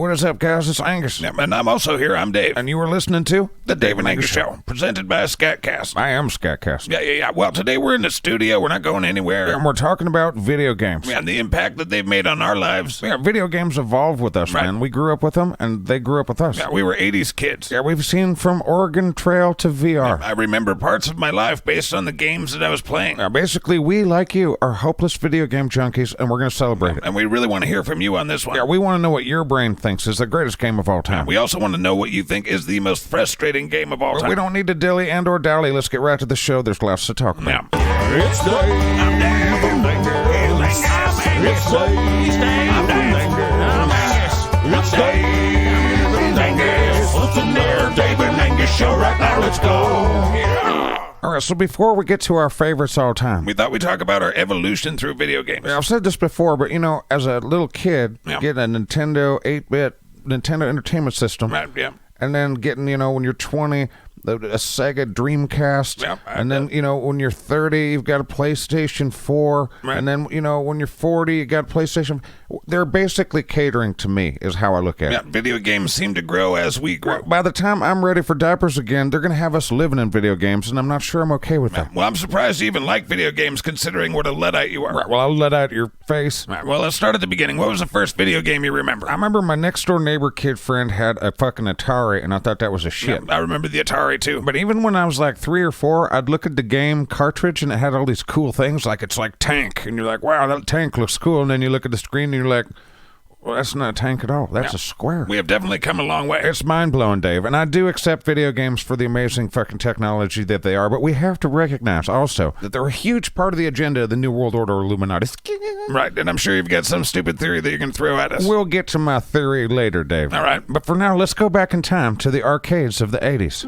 What is up, guys? It's Angus. Yeah, and I'm also here. I'm Dave. And you were listening to The Dave and Angus Show, presented by SkatCast. I am SkatCast. Yeah. Well, today we're in the studio. We're not going anywhere. And we're talking about video games. Yeah, and the impact that they've made on our lives. Yeah, video games evolved with us, man. We grew up with them, and they grew up with us. Yeah, we were 80s kids. Yeah, we've seen from Oregon Trail to VR. Yeah, I remember parts of my life based on the games that I was playing. Yeah, basically, we, like you, are hopeless video game junkies, and we're going to celebrate it. And we really want to hear from you on this one. Yeah, we want to know what your brain thinks is the greatest game of all time. We also want to know what you think is the most frustrating game of all time. We don't need to dilly and or dally. Let's get right to the show. There's lots to talk about. Yeah. It's Dave and Angus. It's Dave and Angus. It's Dave and Angus. Listen there, Dave and Angus Show right now. Let's go. All right, so before we get to our favorites all time, We thought we'd talk about our evolution through video games. I've said this before, but, you know, as a little kid, getting a Nintendo 8-bit Nintendo Entertainment System, Right, yeah. and then getting, you know, when you're 20, a Sega Dreamcast, Yeah, and then, you know, when you're 30, you've got a PlayStation 4, Right. and then, you know, when you're 40, you got a PlayStation. They're basically catering to me, is how I look at Yeah, it. video games seem to grow as we grow. By the time I'm ready for diapers again, they're going to have us living in video games, and I'm not sure I'm okay with that. Well, I'm surprised you even like video games considering what a Luddite you are. Right, well, I'll let out your face. Right, well, let's start at the beginning. What was the first video game you remember? I remember my next door neighbor kid friend had a fucking Atari, and I thought that was a shit. I remember the Atari too. But even when I was like 3 or 4, I'd look at the game cartridge and it had all these cool things, like it's like tank, and you're like, wow, that tank looks cool. And then you look at the screen and you're like, well, that's not a tank at all. That's a square. We have definitely come a long way. It's mind-blowing, Dave. And I do accept video games for the amazing fucking technology that they are, but we have to recognize also that they're a huge part of the agenda of the New World Order Illuminati. Right, and I'm sure you've got some stupid theory that you can throw at us. We'll get to my theory later, Dave. All right. But for now, let's go back in time to the arcades of the 80s.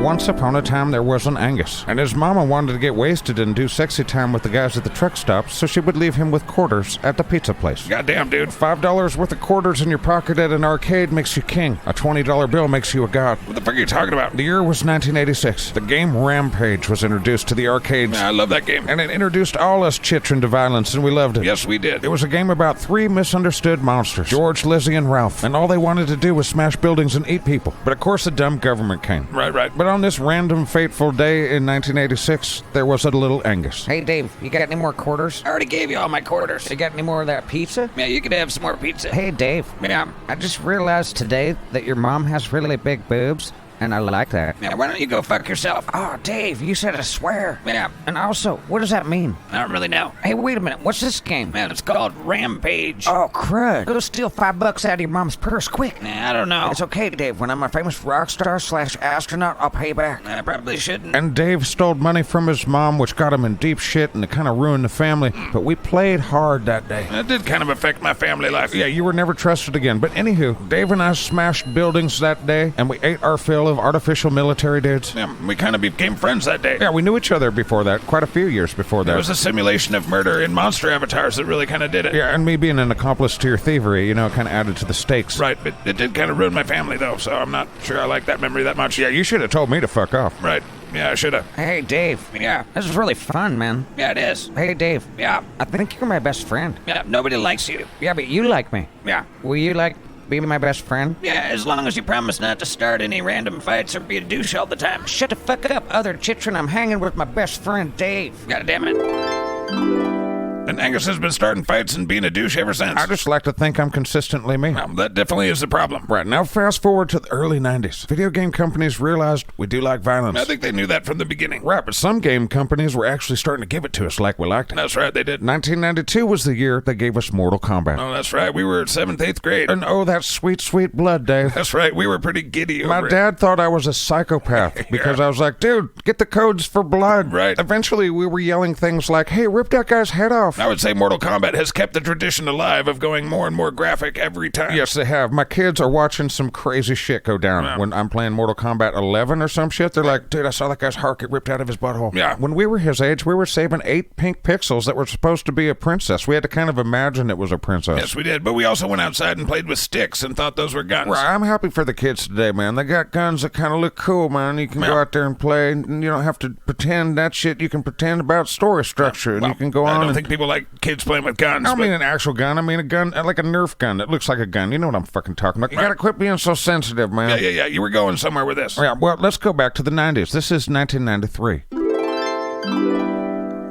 Once upon a time, there was an Angus, and his mama wanted to get wasted and do sexy time with the guys at the truck stops, so she would leave him with quarters at the pizza place. Goddamn, dude. $5 worth of quarters in your pocket at an arcade makes you king. A $20 bill makes you a god. What the fuck are you talking about? The year was 1986. The game Rampage was introduced to the arcades. I love that game. And it introduced all us children to violence, and we loved it. Yes, we did. It was a game about 3 misunderstood monsters, George, Lizzie, and Ralph, and all they wanted to do was smash buildings and eat people. But of course the dumb government came. Right. But on this random fateful day in 1986, there was a little Angus. Hey, Dave, you got any more quarters? I already gave you all my quarters. You got any more of that pizza? Yeah, you could have some more pizza. Hey, Dave. Yeah. I just realized today that your mom has really big boobs, and I like that. Yeah, why don't you go fuck yourself? Oh, Dave, you said I swear. Yeah, And also, what does that mean? I don't really know. Hey, wait a minute. What's this game? Man, it's called Rampage. Oh, crud. Go steal $5 out of your mom's purse, quick. Nah, I don't know. It's okay, Dave. When I'm a famous rock star / astronaut, I'll pay back. I probably shouldn't. And Dave stole money from his mom, which got him in deep shit, and it kind of ruined the family. But we played hard that day. That did kind of affect my family life. Yeah, you were never trusted again. But anywho, Dave and I smashed buildings that day, and we ate our fill of artificial military dudes. Yeah, we kind of became friends that day. Yeah, we knew each other before that, quite a few years before that. It was a simulation of murder in monster avatars that really kind of did it. Yeah, and me being an accomplice to your thievery, you know, kind of added to the stakes. Right, but it did kind of ruin my family, though, so I'm not sure I like that memory that much. Yeah, you should have told me to fuck off. Right. Yeah, I should have. Hey, Dave. Yeah. This is really fun, man. Yeah, it is. Hey, Dave. Yeah. I think you're my best friend. Yeah, nobody likes you. Yeah, but you like me. Yeah. Will you, be my best friend? Yeah, as long as you promise not to start any random fights or be a douche all the time. Shut the fuck up, other chitrin. I'm hanging with my best friend, Dave. God damn it. And Angus has been starting fights and being a douche ever since. I just like to think I'm consistently me. Well, that definitely is the problem. Right, now fast forward to the early 90s. Video game companies realized we do like violence. I think they knew that from the beginning. Right, but some game companies were actually starting to give it to us like we liked it. That's right, they did. 1992 was the year they gave us Mortal Kombat. Oh, that's right. We were 7th, 8th grade. And oh, that sweet, sweet blood, Dave. That's right. We were pretty giddy over My dad thought I was a psychopath because I was like, dude, get the codes for blood. Right. Eventually, we were yelling things like, hey, rip that guy's head off. I would say Mortal Kombat has kept the tradition alive of going more and more graphic every time. Yes, they have. My kids are watching some crazy shit go down. Yeah. When I'm playing Mortal Kombat 11 or some shit, they're like, dude, I saw that guy's heart get ripped out of his butthole. Yeah. When we were his age, we were saving 8 pink pixels that were supposed to be a princess. We had to kind of imagine it was a princess. Yes, we did. But we also went outside and played with sticks and thought those were guns. Well, I'm happy for the kids today, man. They got guns that kind of look cool, man. You can go out there and play, and you don't have to pretend that shit. You can pretend about story structure, and you can go on. I don't and think people like kids playing with guns. I don't mean an actual gun. I mean a gun, like a Nerf gun that looks like a gun. You know what I'm fucking talking about. You gotta quit being so sensitive, man. Yeah. You were going somewhere with this. Yeah, well, let's go back to the 90s. This is 1993.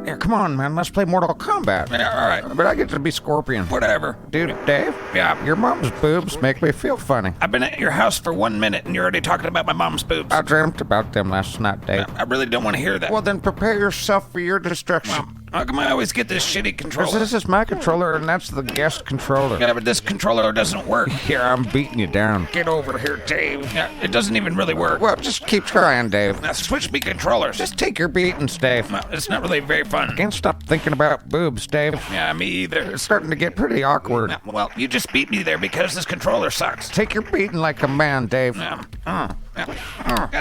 Yeah, come on, man. Let's play Mortal Kombat. Yeah, all right. But I get to be Scorpion. Whatever. Dude, Dave? Yeah. Your mom's boobs make me feel funny. I've been at your house for 1 minute and you're already talking about my mom's boobs. I dreamt about them last night, Dave. I really don't want to hear that. Well, then prepare yourself for your destruction. Well, how come I always get this shitty controller? This is my controller, and that's the guest controller. Yeah, but this controller doesn't work. Here, I'm beating you down. Get over here, Dave. Yeah, it doesn't even really work. Well, just keep trying, Dave. Now switch me controllers. Just take your beatings, Dave. Well, it's not really very fun. Can't stop thinking about boobs, Dave. Yeah, me either. It's starting to get pretty awkward. Yeah, well, you just beat me there because this controller sucks. Take your beating like a man, Dave. God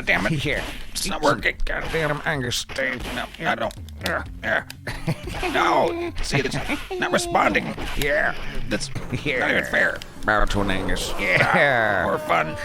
damn it. Here. It's not working. God damn Angus, Dave. No, I don't. No. See, it's not responding. Yeah. That's not Yeah. even fair. Bow to an Angus. More fun.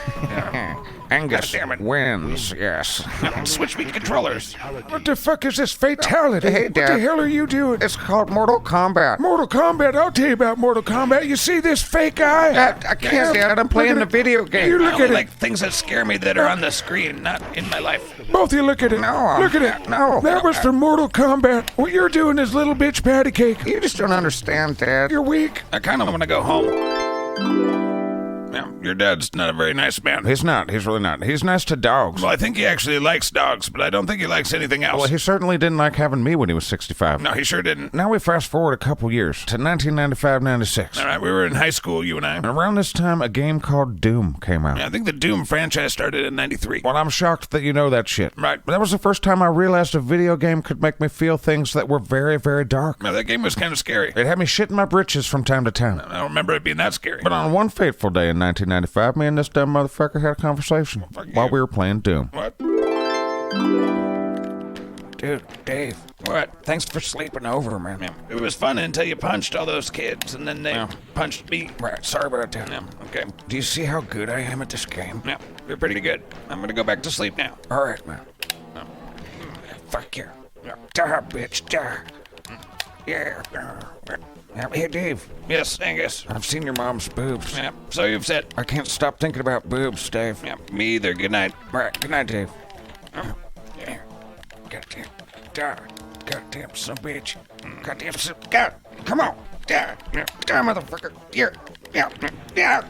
Angus God damn it. wins, yes. Switch me controllers. What the fuck is this fatality? Hey, What Dad. the hell are you doing? It's called Mortal Kombat. Mortal Kombat. I'll tell you about Mortal Kombat. You see this fake eye? I can't, Dad. I'm playing the video game. You I look only at it. like things that scare me that are on the screen, not in my life. Both of you look at it. No, look at it. no. That was for Mortal Kombat. What you're doing is little bitch patty cake. You just don't understand, Dad. You're weak. I kind of want to go home. Yeah, your dad's not a very nice man. He's not. He's really not. He's nice to dogs. Well, I think he actually likes dogs, but I don't think he likes anything else. Well, he certainly didn't like having me when he was 65. No, he sure didn't. Now we fast forward a couple years to 1995-96. All right, we were in high school, you and I. And around this time, a game called Doom came out. Yeah, I think the Doom franchise started in 93. Well, I'm shocked that you know that shit. Right. But that was the first time I realized a video game could make me feel things that were very, very dark. Now, that game was kind of scary. It had me shitting my britches from time to time. I don't remember it being that scary. But on one fateful day in 1995, me and this dumb motherfucker had a conversation while we were playing Doom. What? Dude, Dave. What? Thanks for sleeping over, man. Yeah, it was fun until you punched all those kids, and then they punched me. Right, sorry about that. Yeah, okay. Do you see how good I am at this game? Yeah, you're pretty good. I'm gonna go back to sleep now. All right, man. Fuck you. Die, bitch, die. Yeah. Hey, Dave. Yes, Angus. I've seen your mom's boobs. Yeah, so you've said. I can't stop thinking about boobs, Dave. Yeah, me either. Good night. All right, good night, Dave. Yeah. Goddamn. Die. Goddamn son of a bitch. Goddamn son. God. Come on. Die. Die, motherfucker. Yeah.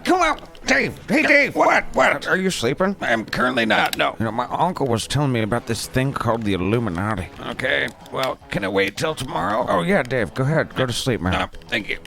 Come on. Dave. Hey, Dave. What? Are you sleeping? I'm currently not. No. You know, my uncle was telling me about this thing called the Illuminati. Okay. Well, can I wait till tomorrow? Oh, yeah, Dave. Go ahead. Go to sleep, man. No, thank you.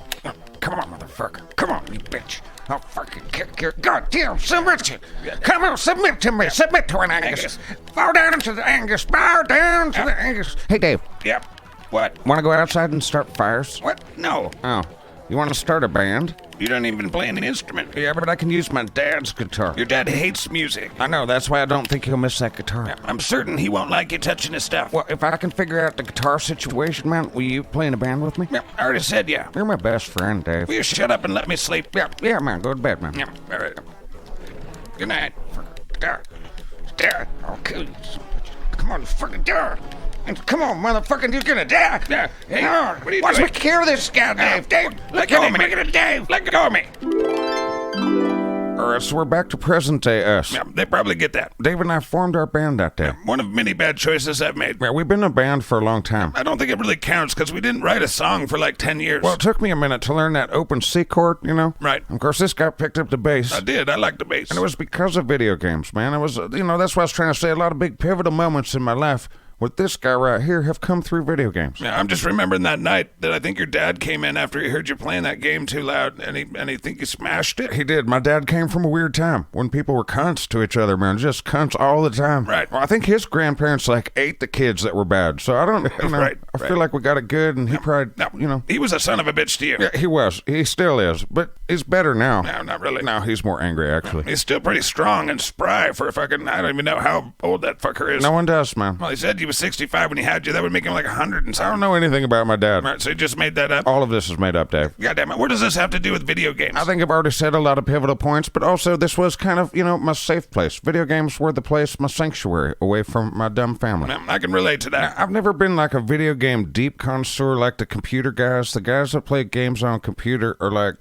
Come on, motherfucker. Come on, you bitch. I'll fucking kick your goddamn submission. Come on, submit to me. Submit to an Angus. Bow down to the Angus. Bow down to the Angus. Hey, Dave. Yep. What? Want to go outside and start fires? What? No. Oh. You want to start a band? You don't even play an instrument. Yeah, but I can use my dad's guitar. Your dad hates music. I know, that's why I don't think he'll miss that guitar. I'm certain he won't like you touching his stuff. Well, if I can figure out the guitar situation, man, will you play in a band with me? Yeah, I already said yeah. You're my best friend, Dave. Will you shut up and let me sleep? Yeah, man, go to bed, man. Yeah, all right. Good night. Okay. Come on, fucking die. Come on, motherfucker, you're gonna die. Yeah. Hey, No, what are you watch doing? me care of this guy, Dave. Dave, let go of me. Make it a Dave. Let go of me. All right, so we're back to present day us. Yeah, they probably get that. Dave and I formed our band that day. One of many bad choices I've made. Yeah, we've been a band for a long time. I don't think it really counts because we didn't write a song for like 10 years. Well, it took me a minute to learn that open C chord, you know? Right. Of course, this guy picked up the bass. I did. I like the bass. And it was because of video games, man. It was, that's why I was trying to say a lot of big pivotal moments in my life with this guy right here have come through video games. Yeah, I'm just remembering that night that I think your dad came in after he heard you playing that game too loud, and he think you smashed it. He did. My dad came from a weird time when people were cunts to each other, man. Just cunts all the time. Right. Well, I think his grandparents ate the kids that were bad. So I don't, Right, I feel like we got it good, and he probably, No, he was a son of a bitch to you. Yeah, he was. He still is. But he's better now. No, not really. No, he's more angry, actually. He's still pretty strong and spry for a fucking, I don't even know how old that fucker is. No one does, man. Well, he said he was 65 when he had you. That would make him like 100 and I something. don't know anything about my dad. All right, so you just made that up? All of this is made up, Dave. God damn it. What does this have to do with video games? I think I've already said a lot of pivotal points, but also this was kind of, my safe place. Video games were the place, my sanctuary, away from my dumb family. I can relate to that. I've never been like a video game deep connoisseur like the computer guys. The guys that play games on computer are like,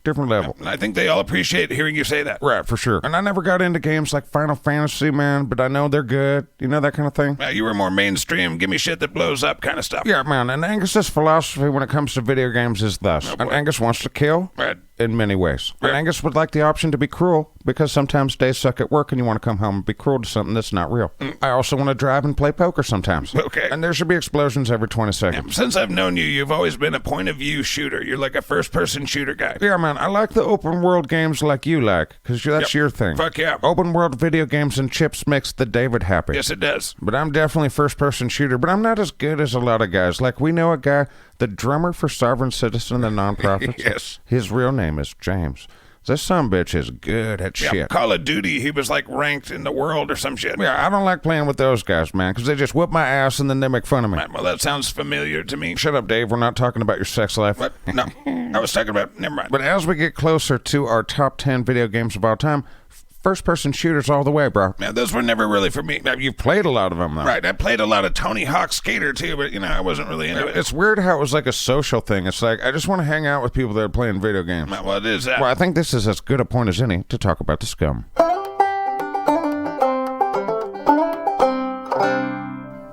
different level. I think they all appreciate hearing you say that. Right, for sure. And I never got into games like Final Fantasy, man, but I know they're good. That kind of thing. You were more mainstream, give me shit that blows up kind of stuff. Yeah, man, and Angus's philosophy when it comes to video games is thus. And Angus wants to kill Right. in many ways. And Angus would like the option to be cruel because sometimes days suck at work and you want to come home and be cruel to something that's not real. I also want to drive and play poker sometimes. Okay. And there should be explosions every 20 seconds. Since I've known you, you've always been a point-of-view shooter. You're like a first-person shooter guy. Yeah, man, I like the open world games like you like, because that's your thing. Fuck yeah. Open world video games and chips makes the David happy. Yes, it does. But I'm definitely first-person shooter, but I'm not as good as a lot of guys. Like, we know a guy, the drummer for Sovereign Citizen, the nonprofits. Yes. His real name is James. This sumbitch is good at shit. Call of Duty, he was like ranked in the world or some shit. Yeah, I don't like playing with those guys, man, because they just whip my ass and then they make fun of me. Right, well, that sounds familiar to me. Shut up, Dave. We're not talking about your sex life. What? No, I was talking about, never mind. But as we get closer to our top 10 video games of all time, first-person shooters all the way, bro. Yeah, those were never really for me. You've played a lot of them, though. Right, I played a lot of Tony Hawk Skater, too, but, I wasn't really into it. It's weird how it was like a social thing. It's like, I just want to hang out with people that are playing video games. Well, it is that. Well, I think this is as good a point as any to talk about the scum.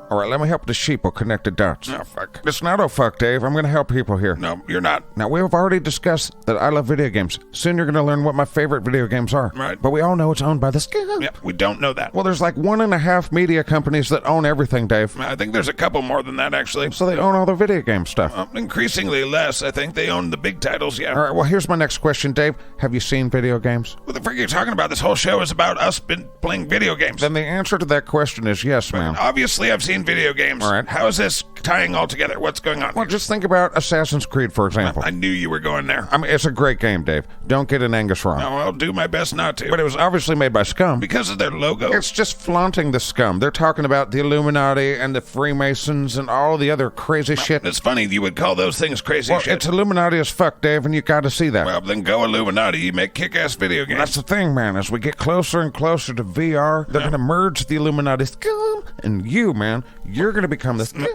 All right, let me help the sheeple connect the dots. Oh, fuck. It's not oh fuck, Dave. I'm going to help people here. No, you're not. Now, we have already discussed that I love video games. Soon you're going to learn what my favorite video games are. Right. But we all know it's owned by the scum. Yeah, we don't know that. Well, there's like 1.5 media companies that own everything, Dave. I think there's a couple more than that, actually. So they own all the video game stuff. Increasingly less. I think they own the big titles, yeah. All right, well, here's my next question, Dave. Have you seen video games? What the frick are you talking about? This whole show is about us been playing video games. Then the answer to that question is yes, ma'am. Obviously, I've seen video games. All right. How is this tying all together? What's going on? Well, just think about Assassin's Creed, for example. I knew you were going there. I mean, it's a great game, Dave. Don't get an Angus wrong. No, I'll do my best not to. But it was obviously made by scum. Because of their logo. It's just flaunting the scum. They're talking about the Illuminati and the Freemasons and all the other crazy shit. It's funny you would call those things crazy shit. It's Illuminati as fuck, Dave, and you got to see that. Well, then go Illuminati. You make kick-ass video games. That's the thing, man. As we get closer and closer to VR, they're going to merge the Illuminati scum, and you, man, you're going to become the scum.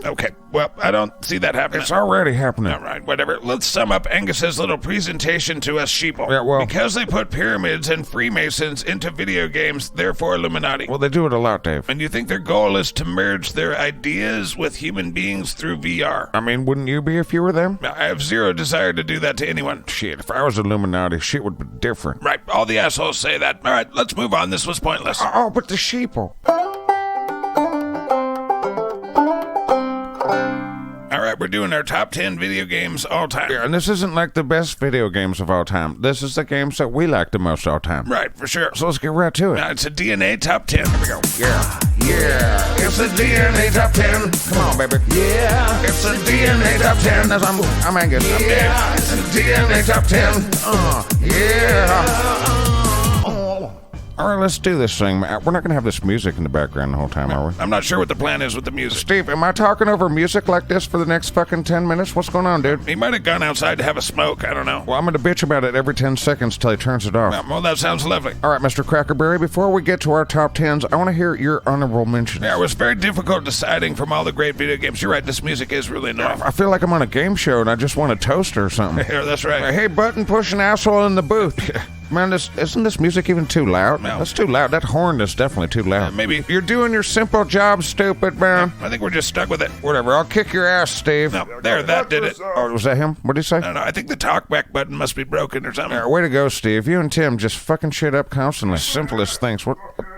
Okay, well, I don't see that happening. It's already happening. All right, whatever. Let's sum up Angus's little presentation to us sheeple. Yeah, well... Because they put pyramids and Freemasons into video games, therefore Illuminati. Well, they do it a lot, Dave. And you think their goal is to merge their ideas with human beings through VR? I mean, wouldn't you be if you were them? I have zero desire to do that to anyone. Shit, if I was Illuminati, shit would be different. Right, all the assholes say that. All right, let's move on. This was pointless. Oh, but the sheeple. All right, we're doing our top 10 video games all time. Yeah, and this isn't like the best video games of all time. This is the games that we like the most all time. Right, for sure. So let's get right to it. It's a DNA top 10. Here we go. Yeah, it's a DNA top 10. Come on, baby. Yeah, it's a DNA top 10. I'm Angus. Yeah, it's a DNA top 10. Yeah. All right, let's do this thing. We're not going to have this music in the background the whole time, are we? I'm not sure what the plan is with the music. Steve, am I talking over music like this for the next fucking 10 minutes? What's going on, dude? He might have gone outside to have a smoke. I don't know. Well, I'm going to bitch about it every 10 seconds till he turns it off. Well, that sounds lovely. All right, Mr. Crackerberry, before we get to our top 10s, I want to hear your honorable mentions. Yeah, it was very difficult deciding from all the great video games. You're right, this music is really annoying. I feel like I'm on a game show and I just want a toaster or something. Yeah, that's right. Hey, button-pushing asshole in the booth. Man, isn't this music even too loud? No. That's too loud. That horn is definitely too loud. Maybe. You're doing your simple job, stupid, man. I think we're just stuck with it. Whatever, I'll kick your ass, Steve. No, there, that did it. Oh, was that him? What did he say? I don't know. I think the talkback button must be broken or something. Way to go, Steve. You and Tim just fucking shit up constantly. Simplest things.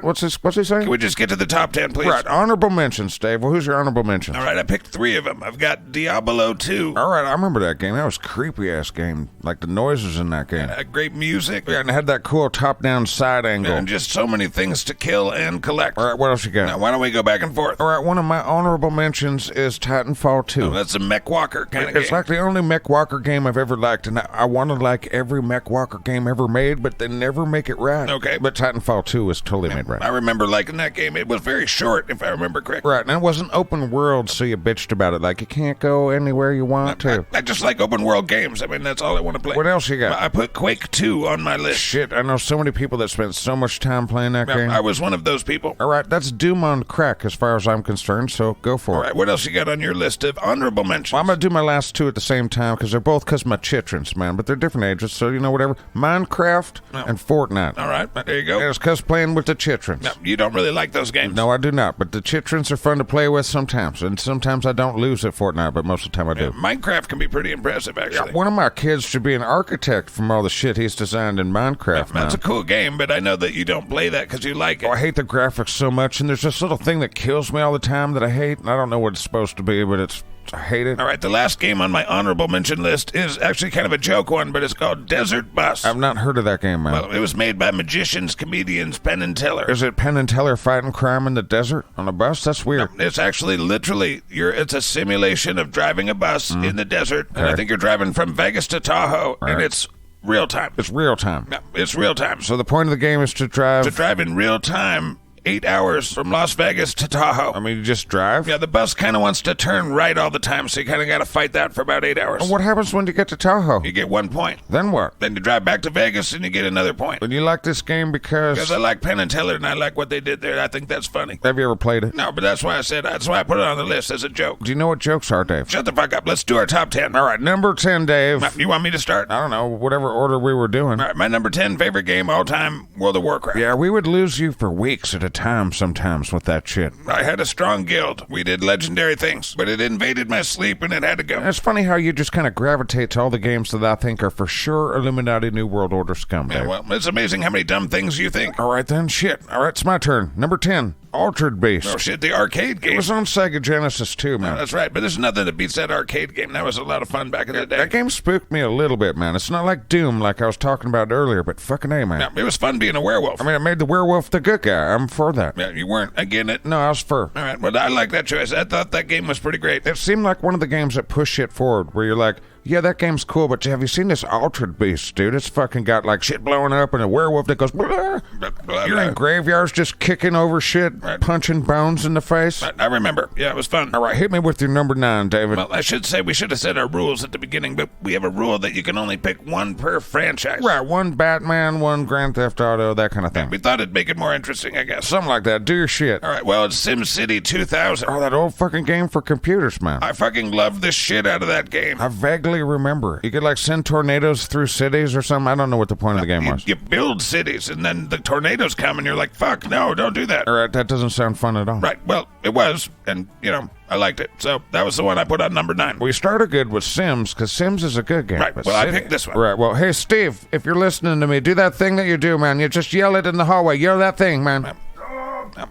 What's he saying? Can we just get to the top 10, please? Right, honorable mentions, Dave. Well, who's your honorable mentions? All right, I picked 3 of them. I've got Diablo 2. All right, I remember that game. That was a creepy-ass game. Like the noises in that game. Great music. Yeah, Yeah, and it had that cool top-down side angle. And just so many things to kill and collect. All right, what else you got? Now, why don't we go back and forth? All right, one of my honorable mentions is Titanfall 2. Oh, that's a mech walker kind of game. It's like the only mech walker game I've ever liked, and I want to like every mech walker game ever made, but they never make it right. Okay. But Titanfall 2 was totally made right. I remember liking that game. It was very short, if I remember correctly. Right, and it wasn't open world, so you bitched about it. Like, you can't go anywhere you want to. I just like open world games. I mean, that's all I want to play. What else you got? I put Quake 2 on my list. Shit, I know so many people that spent so much time playing that game. I was one of those people. All right, that's Doom on crack as far as I'm concerned, so go for All it. right, what else you got on your list of honorable mentions? Well, I'm going to do my last two at the same time because they're both my chitrons, man, but they're different ages, so you know, whatever. Minecraft and Fortnite. All right, there you go. It's because playing with the chitrons. No, you don't really like those games. No, I do not, but the chitrons are fun to play with sometimes, and sometimes I don't lose at Fortnite, but most of the time I do. Minecraft can be pretty impressive, actually. One of my kids should be an architect from all the shit he's designed in Minecraft, man. That's a cool game, but I know that you don't play that because you like it. Oh, I hate the graphics so much, and there's this little thing that kills me all the time that I hate, and I don't know what it's supposed to be, but I hate it. All right, the last game on my honorable mention list is actually kind of a joke one, but it's called Desert Bus. I've not heard of that game, man. Well, it was made by magicians, comedians, Penn and Teller. Is it Penn and Teller fighting crime in the desert on a bus? That's weird. No, it's actually literally, it's a simulation of driving a bus in the desert, and I think you're driving from Vegas to Tahoe, and it's real time. It's real time. No, it's real time. So the point of the game is to drive... To drive in real time 8 hours from Las Vegas to Tahoe. I mean, you just drive? Yeah, the bus kind of wants to turn right all the time, so you kind of got to fight that for about 8 hours. And what happens when you get to Tahoe? You get 1 point. Then what? Then you drive back to Vegas and you get another point. But you like this game because... Because I like Penn and Teller and I like what they did there. I think that's funny. Have you ever played it? No, but that's why I put it on the list as a joke. Do you know what jokes are, Dave? Shut the fuck up. Let's do our top 10. All right, number 10, Dave. You want me to start? I don't know, whatever order we were doing. All right, my number 10 favorite game all time, World of Warcraft. Yeah, we would lose you for weeks at a time sometimes with that shit. I had a strong guild. We did legendary things, but it invaded my sleep and it had to go. It's funny how you just kind of gravitate to all the games that I think are for sure Illuminati New World Order scum, Dave. Yeah, well, it's amazing how many dumb things you think. All right, then, shit. All right, it's my turn. Number 10, Altered Beast. Oh, shit, the arcade game. It was on Sega Genesis, too, man. No, that's right, but there's nothing that beats that arcade game. That was a lot of fun back in the day. That game spooked me a little bit, man. It's not like Doom, like I was talking about earlier, but fucking A, man. No, it was fun being a werewolf. I mean, it made the werewolf the good guy. I'm for that. Yeah, you weren't again it? No, I was for. All right, well, I like that choice. I thought that game was pretty great. It seemed like one of the games that push shit forward, where you're like, yeah, that game's cool, but have you seen this Altered Beast, dude? It's fucking got, like, shit blowing up and a werewolf that goes, blah. You're in graveyards just kicking over shit, punching bones in the face. I remember. Yeah, it was fun. All right, hit me with your number 9, David. Well, I should say we should have said our rules at the beginning, but we have a rule that you can only pick one per franchise. Right, one Batman, one Grand Theft Auto, that kind of thing. We thought it'd make it more interesting, I guess. Something like that. Do your shit. All right, well, it's SimCity 2000. Oh, that old fucking game for computers, man. I fucking love the shit out of that game. I vaguely remember it. You could, like, send tornadoes through cities or something. I don't know what the point of the game was. You build cities, and then the tornadoes come, and you're like, fuck, no, don't do that. All right, that doesn't sound fun at all. Right, well, it was, and, you know, I liked it. So that was the one I put on number 9. We started good with Sims, because Sims is a good game. Right, well, I picked this one. Right, well, hey, Steve, if you're listening to me, do that thing that you do, man. You just yell it in the hallway. Yell that thing, man.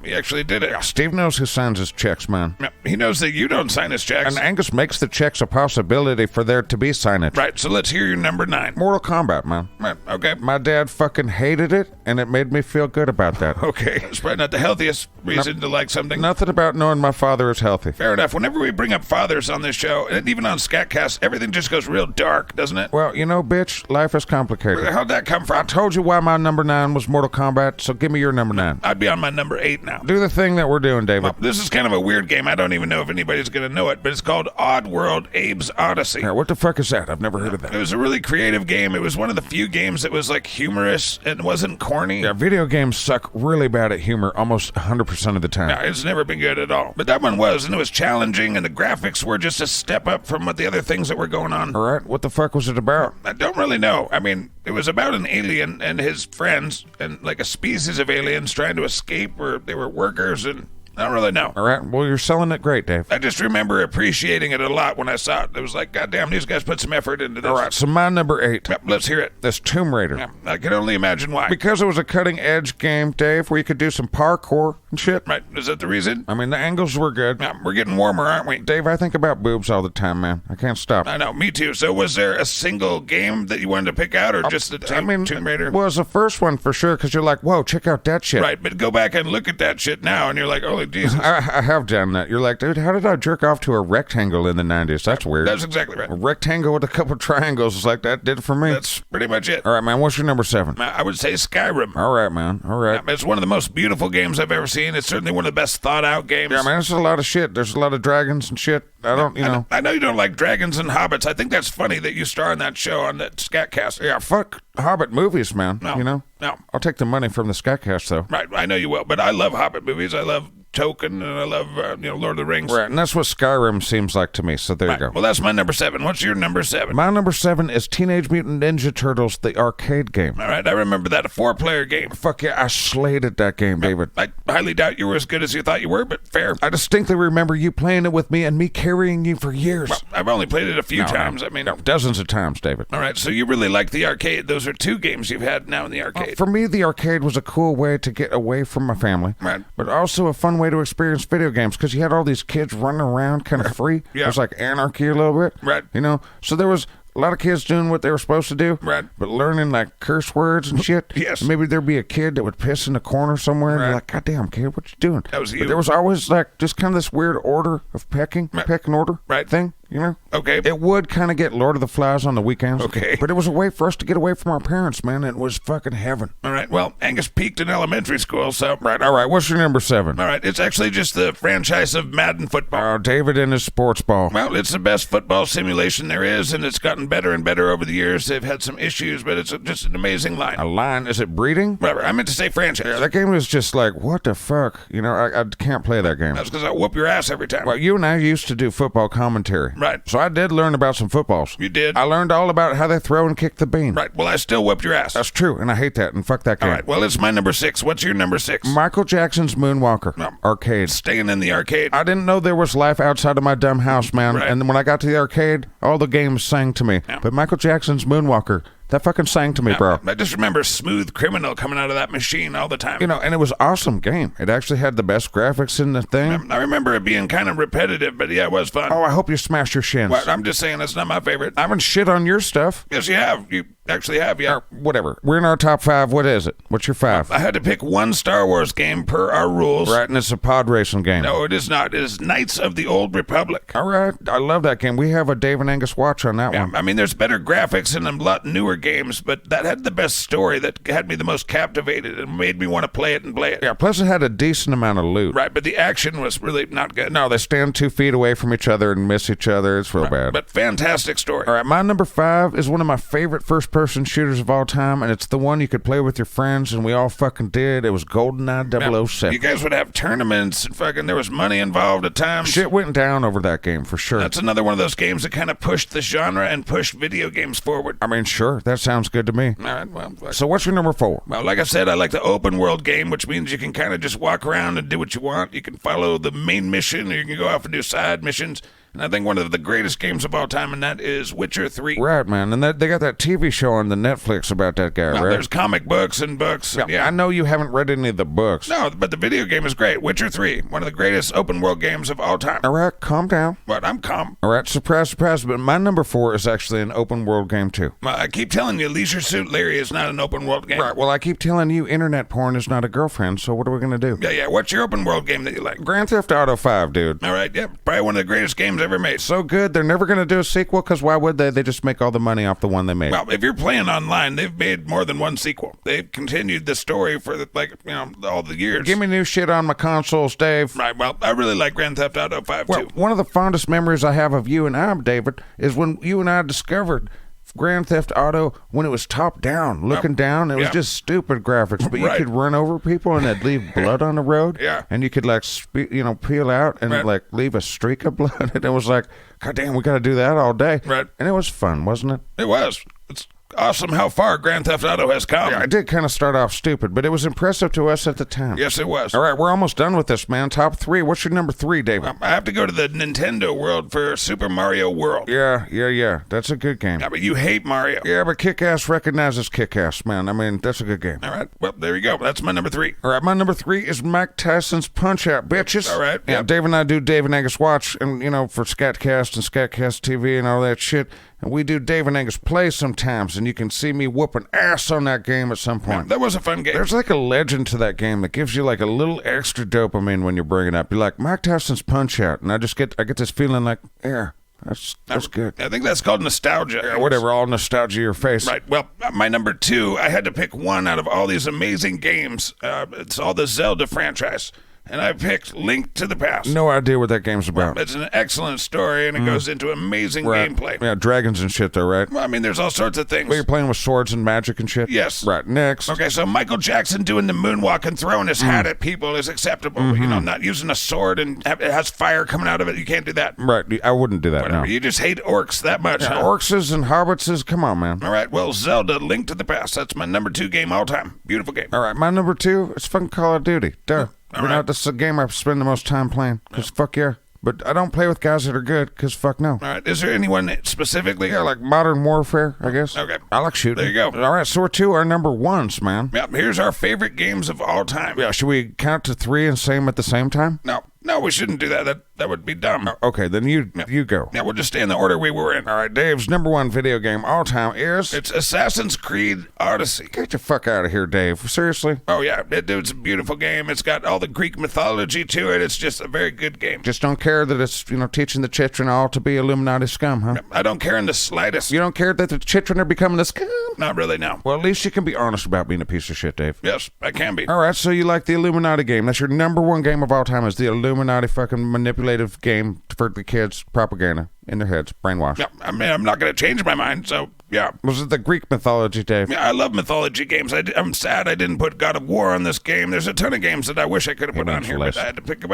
He actually did it. Steve knows who signs his checks, man. He knows that you don't sign his checks. And Angus makes the checks a possibility for there to be signage. Right, so let's hear your number 9. Mortal Kombat, man. Right, okay. My dad fucking hated it, and it made me feel good about that. Okay, it's probably not the healthiest reason to like something. Nothing about knowing my father is healthy. Fair enough. Whenever we bring up fathers on this show, and even on SkatCast, everything just goes real dark, doesn't it? Well, you know, bitch, life is complicated. How'd that come from? I told you why my number 9 was Mortal Kombat, so give me your number 9. I'd be on my number 8 now. Do the thing that we're doing, David. Well, this is kind of a weird game. I don't even know if anybody's going to know it, but it's called Odd World Abe's Odyssey. Yeah, what the fuck is that? I've never heard of that. It was a really creative game. It was one of the few games that was, like, humorous and wasn't corny. Yeah, video games suck really bad at humor almost 100% of the time. No, it's never been good at all. But that one was, and it was challenging, and the graphics were just a step up from what the other things that were going on. All right, what the fuck was it about? I don't really know. I mean, it was about an alien and his friends, and like a species of aliens trying to escape, or they were workers, and I don't really know. All right, well, you're selling it great, Dave. I just remember appreciating it a lot when I saw it. It was like, goddamn, these guys put some effort into this. All right, so my number 8. Yep, let's hear it. That's Tomb Raider. Yeah, I can only imagine why. Because it was a cutting-edge game, Dave, where you could do some parkour and shit. Right, is that the reason? I mean, the angles were good. Yeah, we're getting warmer, aren't we? Dave, I think about boobs all the time, man. I can't stop. I know, me too. So was there a single game that you wanted to pick out, or just the Tomb Raider? Well, it was the first one for sure, because you're like, whoa, check out that shit. Right, but go back and look at that shit now, and you're like, holy Jesus. I have done that. You're like, dude, how did I jerk off to a rectangle in the 90s? That's weird. That's exactly right. A rectangle with a couple triangles is like that did it for me. That's pretty much it. All right, man, what's your number 7? I would say Skyrim. All right, man. All right. It's one of the most beautiful games I've ever seen. It's certainly one of the best thought-out games. Yeah, man, there's a lot of shit. There's a lot of dragons and shit. I don't, you know. I know you don't like dragons and hobbits. I think that's funny that you star in that show on that SkatCast. Yeah, fuck Hobbit movies, man. No. You know? No. I'll take the money from the SkatCast, though. Right, I know you will, but I love Hobbit movies. I love Tolkien, and I love, Lord of the Rings. Right, and that's what Skyrim seems like to me, so there you go. Well, that's my number 7. What's your number 7? My number 7 is Teenage Mutant Ninja Turtles, the arcade game. All right, I remember that, a 4-player game. Fuck yeah, I slayed at that game, David. I highly doubt you were as good as you thought you were, but fair. I distinctly remember you playing it with me and me carrying you for years. Well, I've only played it a few times. Dozens of times, David. All right, so you really like the arcade. Those are 2 games you've had now in the arcade. For me, the arcade was a cool way to get away from my family, right? But also a fun way to experience video games because you had all these kids running around kind of free. Yeah. It was like anarchy a little bit, right? You know, so there was a lot of kids doing what they were supposed to do, right? But learning like curse words and shit. Yes. Maybe there'd be a kid that would piss in the corner somewhere, and you're like, "God damn, kid, what you doing?" That was you. But there was always like just kind of this weird order of pecking order, thing. You know? Okay. It would kind of get Lord of the Flies on the weekends. Okay. But it was a way for us to get away from our parents, man. It was fucking heaven. All right. Well, Angus peaked in elementary school, so... Right. All right. What's your number 7? All right. It's actually just the franchise of Madden football. Oh, David and his sports ball. Well, it's the best football simulation there is, and it's gotten better and better over the years. They've had some issues, but it's just an amazing line. A line? Is it breeding? Whatever. I meant to say franchise. Yeah, that game was just like, what the fuck? You know, I can't play that game. That's because I whoop your ass every time. Well, you and I used to do football commentary. Right. So I did learn about some footballs. You did? I learned all about how they throw and kick the bean. Right. Well, I still whooped your ass. That's true, and I hate that, and fuck that game. All right. Well, it's my number 6. What's your number 6? Michael Jackson's Moonwalker. No. Arcade. Staying in the arcade. I didn't know there was life outside of my dumb house, man. Right. And when I got to the arcade, all the games sang to me. Yeah. But Michael Jackson's Moonwalker, that fucking sang to me, bro. I just remember Smooth Criminal coming out of that machine all the time. You know, and it was an awesome game. It actually had the best graphics in the thing. I remember it being kind of repetitive, but yeah, it was fun. Oh, I hope you smash your shins. Well, I'm just saying that's not my favorite. I haven't shit on your stuff. Yes, you have. You actually have, yeah. Whatever. We're in our top 5. What is it? What's your 5? I had to pick one Star Wars game per our rules. Right, and it's a pod racing game. No, it is not. It is Knights of the Old Republic. All right. I love that game. We have a Dave and Angus watch on that one. I mean, there's better graphics in a lot newer games, but that had the best story that had me the most captivated and made me want to play it and play it. Yeah, plus it had a decent amount of loot. Right, but the action was really not good. No, they stand 2 feet away from each other and miss each other. It's real bad. But fantastic story. All right, my number 5 is one of my favorite first-person shooters of all time, and it's the one you could play with your friends, and we all fucking did. It was GoldenEye 007. You guys would have tournaments and fucking there was money involved at times. Shit went down over that game for sure. That's another one of those games that kind of pushed the genre and pushed video games forward. I mean, sure, that sounds good to me. All right, well, so what's your number 4? Well, like I said, I like the open world game, which means you can kind of just walk around and do what you want. You can follow the main mission, or you can go off and do side missions. And I think one of the greatest games of all time, and that is Witcher 3. Right, man. And they got that TV show on the Netflix about that guy, Well, right? there's comic books and books. Yeah, I know you haven't read any of the books. No, but the video game is great. Witcher 3, one of the greatest open world games of all time. All right, calm down. But I'm calm. All right, surprise, surprise. But my number 4 is actually an open world game, too. Well, I keep telling you, Leisure Suit Larry is not an open world game. Right, well, I keep telling you internet porn is not a girlfriend, so what are we going to do? Yeah. What's your open world game that you like? Grand Theft Auto 5, dude. All right, yeah. Probably one of the greatest games ever made. So good, they're never going to do a sequel, because why would they? They just make all the money off the one they made. Well, if you're playing online, they've made more than one sequel. They've continued the story for, all the years. Give me new shit on my consoles, Dave. Right, well, I really like Grand Theft Auto 5, Well, too. one of the fondest memories I have of you and I, David, is when you and I discovered Grand Theft Auto when it was top down, looking down. It was just stupid graphics, but you Right. could run over people and they'd leave blood on the road. Yeah. And you could peel out and Right. leave a streak of blood. And it was like, God damn, we got to do that all day. Right. And it was fun, wasn't it? It was. It's awesome how far Grand Theft Auto has come. Yeah, I did kind of start off stupid, but it was impressive to us at the time. Yes, it was. All right, we're almost done with this, man. Top 3. What's your number 3, David? I have to go to the Nintendo world for Super Mario World. Yeah. That's a good game. Yeah, but you hate Mario. Yeah, but Kick-Ass recognizes Kick-Ass, man. I mean, that's a good game. All right, well, there you go. That's my number 3. All right, my number 3 is Mike Tyson's Punch-Out, bitches. All right. Yeah, Dave and I do Dave and Angus Watch, and, for SkatCast and SkatCast TV and all that shit. And we do Dave and Angus Play sometimes, and you can see me whooping ass on that game at some point. Yeah, that was a fun game. There's like a legend to that game that gives you like a little extra dopamine when you bring it up. You're like, Mike Tyson's Punch-Out, and I get this feeling like, yeah, that's good. I think that's called nostalgia. Yeah, whatever, all nostalgia your face. Right. Well, my number 2, I had to pick one out of all these amazing games. It's all the Zelda franchise. And I picked Link to the Past. No idea what that game's about. It's an excellent story, and it goes into amazing gameplay. Yeah, dragons and shit, though, right? Well, I mean, there's all sorts of things. Well, you're playing with swords and magic and shit? Yes. Right, next. Okay, so Michael Jackson doing the moonwalk and throwing his hat at people is acceptable. But, not using a sword and it has fire coming out of it. You can't do that. Right, I wouldn't do that, Whatever. no. You just hate orcs that much, Yeah, huh? orcs and hobbitses, come on, man. All right, well, Zelda, Link to the Past. That's my number 2 game all time. Beautiful game. All right, my number 2 is fucking Call of Duty. Duh. All right. That's the game I spend the most time playing, because fuck yeah. But I don't play with guys that are good, because fuck no. All right, is there anyone specifically? Yeah, like Modern Warfare, I guess. Okay. I like shooting. There you go. All right, so we're 2 our number 1s, man. Yep, here's our favorite games of all time. Yeah, should we count to 3 and say them at the same time? No, we shouldn't do that. That would be dumb. Okay, then you go. Yeah, we'll just stay in the order we were in. All right, Dave's number 1 video game all time is... It's Assassin's Creed Odyssey. Get the fuck out of here, Dave. Seriously? Oh, yeah. It's a beautiful game. It's got all the Greek mythology to it. It's just a very good game. Just don't care that it's, teaching the children all to be Illuminati scum, huh? I don't care in the slightest. You don't care that the children are becoming the scum? Not really, no. Well, at least you can be honest about being a piece of shit, Dave. Yes, I can be. All right, so you like the Illuminati game. That's your number 1 game of all time is the Illuminati fucking manipulative game for the kids, propaganda in their heads, brainwash. Yeah, I mean, I'm not going to change my mind, so yeah. Was it the Greek mythology, Dave? Yeah, I love mythology games. I'm sad I didn't put God of War on this game. There's a ton of games that I wish I could have put on here, but I had to think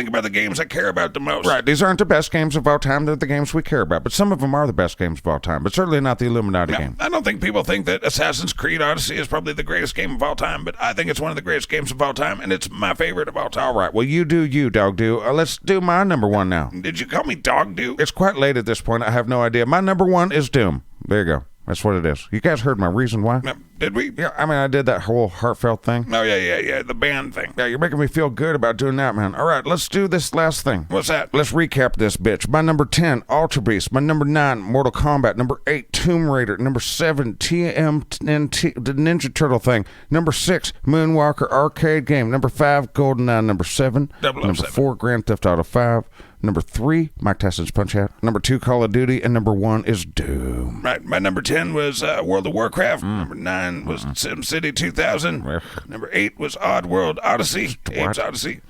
about the games I care about the most. Right, these aren't the best games of all time. They're the games we care about, but some of them are the best games of all time, but certainly not the Illuminati game. I don't think people think that Assassin's Creed Odyssey is probably the greatest game of all time, but I think it's one of the greatest games of all time, and it's my favorite of all time. All right, well, you do you, dog do. Let's do my number 1 now. Did you call me dog do? It's quite late at this point. I have no idea. My number 1 is Doom. There you go. That's what it is. You guys heard my reason why? Did we? Yeah, I mean, I did that whole heartfelt thing. Oh, yeah, the band thing. Yeah, you're making me feel good about doing that, man. All right, let's do this last thing. What's that? Let's recap this, bitch. My number 10, Ultra Beast. My number 9, Mortal Kombat. Number 8, Tomb Raider. Number 7, TMNT, the Ninja Turtle thing. Number 6, Moonwalker arcade game. Number 5, GoldenEye. Number 7, 007. Number 4, Grand Theft Auto 5. Number 3, Mike Tyson's Punch-Out. Number 2, Call of Duty. And number 1 is Doom. Right. My number 10 was World of Warcraft. Number 9 was SimCity 2000. Number 8 was Oddworld Odyssey. Abe's Odyssey.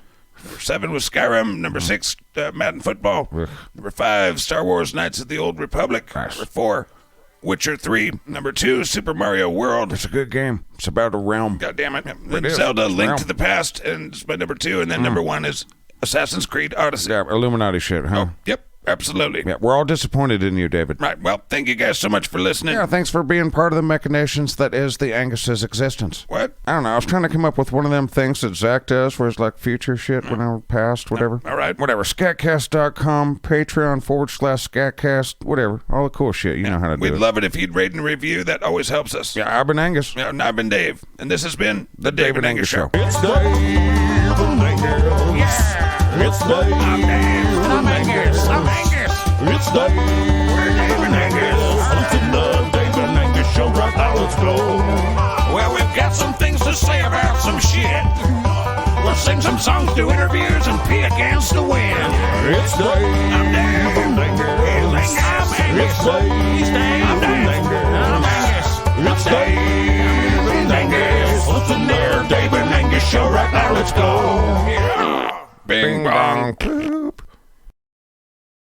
Number 7 was Skyrim. Number 6, Madden Football. Number 5, Star Wars Knights of the Old Republic. Number 4, Witcher 3. Number 2, Super Mario World. It's a good game. It's about a realm. God damn it. Then Zelda, Link to the Past, and it's my number 2. And then number 1 is Assassin's Creed Odyssey. Yeah, Illuminati shit, huh? Oh, yep. Absolutely. Yeah, we're all disappointed in you, David. Right. Well, thank you guys so much for listening. Yeah, thanks for being part of the machinations that is the Angus's existence. What? I don't know. I was trying to come up with one of them things that Zach does where it's like future shit, whenever past, whatever. All right. Whatever. SkatCast.com, Patreon/SkatCast, whatever. All the cool shit. You know how to do it. We'd love it if you'd rate and review. That always helps us. Yeah, I've been Angus. Yeah, and I've been Dave. And this has been The Dave and Angus Show. It's Dave and Angus. Yeah. It's Dave I'm Dave. and Angus. I'm Angus. It's Dave and Angus. Hosting the Dave and Angus Show right now. Let's go. Well, we've got some things to say about some shit. We'll sing some songs, do interviews, and pee against the wind. It's Dave I'm Dave. and Angus. I'm Angus. It's Dave He's Dave. I'm and Dave. I'm Angus. Angus. It's Dave and Angus. Hosting the Dave and Angus Show right now. Let's go. Yeah. Bing, bong. Bong.